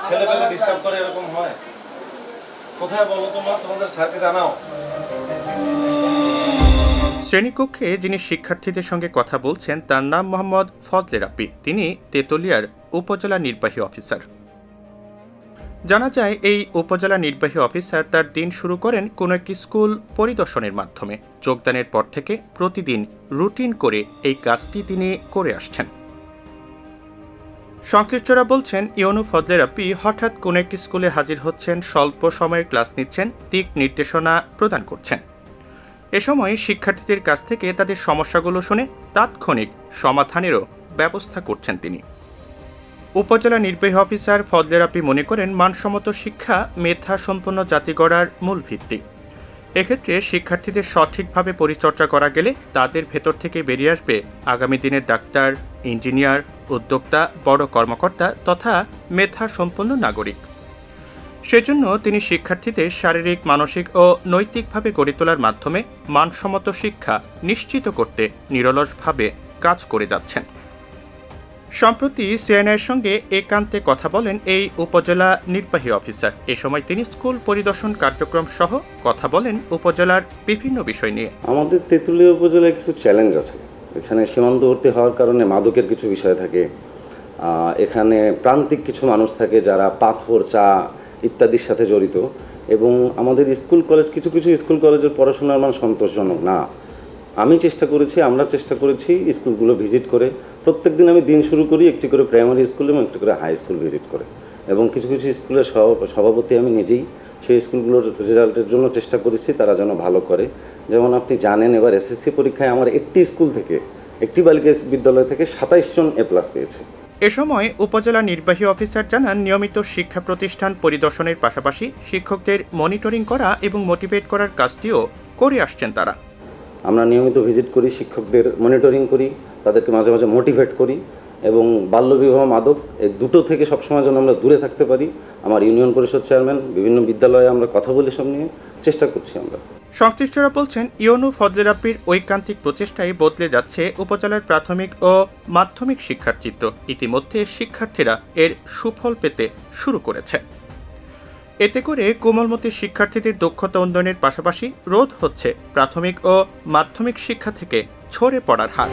ছেলেপেলে ডিস্টার্ব করে এরকম হয়? কোথায় বলো তো মা, তোমাদের স্যারকে জানাও। শ্রেণীকক্ষে যিনি শিক্ষার্থীদের সঙ্গে কথা বলছেন তার নাম মোহাম্মদ ফজলে রাব্বি। তিনি তেতুলিয়ার উপজেলা নির্বাহী অফিসার। জানা যায় এই উপজেলা নির্বাহী অফিসার তার দিন শুরু করেন কোনো একটি স্কুল পরিদর্শনের মাধ্যমে। যোগদানের পর থেকে প্রতিদিন রুটিন করে এই কাজটি তিনি করে আসছেন। সংশ্লিষ্টরা বলছেন, ইউনু ফজলে রাব্বি হঠাৎ কোনো একটি স্কুলে হাজির হচ্ছেন, স্বল্প সময়ের ক্লাস নিচ্ছেন, দিক নির্দেশনা প্রদান করছেন। এ সময় শিক্ষার্থীদের কাছ থেকে তাদের সমস্যাগুলো শুনে তাৎক্ষণিক সমাধানেরও ব্যবস্থা করছেন তিনি। উপজেলা নির্বাহী অফিসার ফজলে রাব্বি মনে করেন, মানসম্মত শিক্ষা মেধা সম্পন্ন জাতি গড়ার মূল ভিত্তি। এক্ষেত্রে শিক্ষার্থীদের সঠিকভাবে পরিচর্যা করা গেলে তাদের ভেতর থেকে বেরিয়ে আসবে আগামী দিনের ডাক্তার, ইঞ্জিনিয়ার, উদ্যোক্তা, বড় কর্মকর্তা তথা মেধা সম্পন্ন নাগরিক। সেজন্য তিনি শিক্ষার্থীদের শারীরিক, মানসিক ও নৈতিকভাবে গড়ে তোলার মাধ্যমে মানসম্মত শিক্ষা নিশ্চিত করতে নিরলসভাবে কাজ করে যাচ্ছেন। সম্প্রতি সিএনআইয়ের সঙ্গে একান্তে কথা বলেন এই উপজেলা নির্বাহী অফিসার। এ সময় তিনি স্কুল পরিদর্শন কার্যক্রম সহ কথা বলেন উপজেলার বিভিন্ন বিষয় নিয়ে। আমাদের তেঁতুলিয়া উপজেলায় কিছু চ্যালেঞ্জ আছে। এখানে সীমান্তবর্তী হওয়ার কারণে মাদকের কিছু বিষয় থাকে। এখানে প্রান্তিক কিছু মানুষ থাকে যারা পাথর, চা ইত্যাদির সাথে জড়িত, এবং আমাদের স্কুল কলেজ কিছু স্কুল কলেজের পড়াশোনার মান সন্তোষজনক না। আমরা চেষ্টা করেছি স্কুলগুলো ভিজিট করে। প্রত্যেক দিন আমি দিন শুরু করি একটি করে প্রাইমারি স্কুল এবং একটি করে হাই স্কুল ভিজিট করে, এবং কিছু স্কুলের সভাপতি আমি নিজেই সেই স্কুলগুলোর রেজাল্টের জন্য চেষ্টা করেছি তারা যেন ভালো করে। যেমন আপনি জানেন, এবার এসএসসি পরীক্ষায় আমার একটি স্কুল থেকে, একটি বালিকা বিদ্যালয় থেকে 27 জন A+ পেয়েছে। এ সময় উপজেলা নির্বাহী অফিসার জানান, নিয়মিত শিক্ষা প্রতিষ্ঠান পরিদর্শনের পাশাপাশি শিক্ষকদের মনিটরিং করা এবং মোটিভেট করার কাজটিও করে আসছেন তারা। আমরা নিয়মিত ভিজিট করি, শিক্ষকদের মনিটরিং করি, তাদেরকে মাঝে মাঝে মোটিভেট করি, এবং বাল্যবিবাহ, মাদক এই দুটো থেকে সবসময় যেন আমরা দূরে থাকতে পারি। আমার ইউনিয়ন পরিষদ চেয়ারম্যান, বিভিন্ন বিদ্যালয়ে আমরা কথা বলে সব নিয়ে চেষ্টা করছি আমরা। সংশ্লিষ্টরা বলছেন, ইউনু ফজলে রাব্বির ঐকান্তিক প্রচেষ্টায় বদলে যাচ্ছে উপজেলার প্রাথমিক ও মাধ্যমিক শিক্ষার চিত্র। ইতিমধ্যে শিক্ষার্থীরা এর সুফল পেতে শুরু করেছে। এতে করে কোমলমতি শিক্ষার্থীদের দক্ষতা উন্নয়নের পাশাপাশি রোধ হচ্ছে প্রাথমিক ও মাধ্যমিক শিক্ষা থেকে ঝরে পড়ার হার।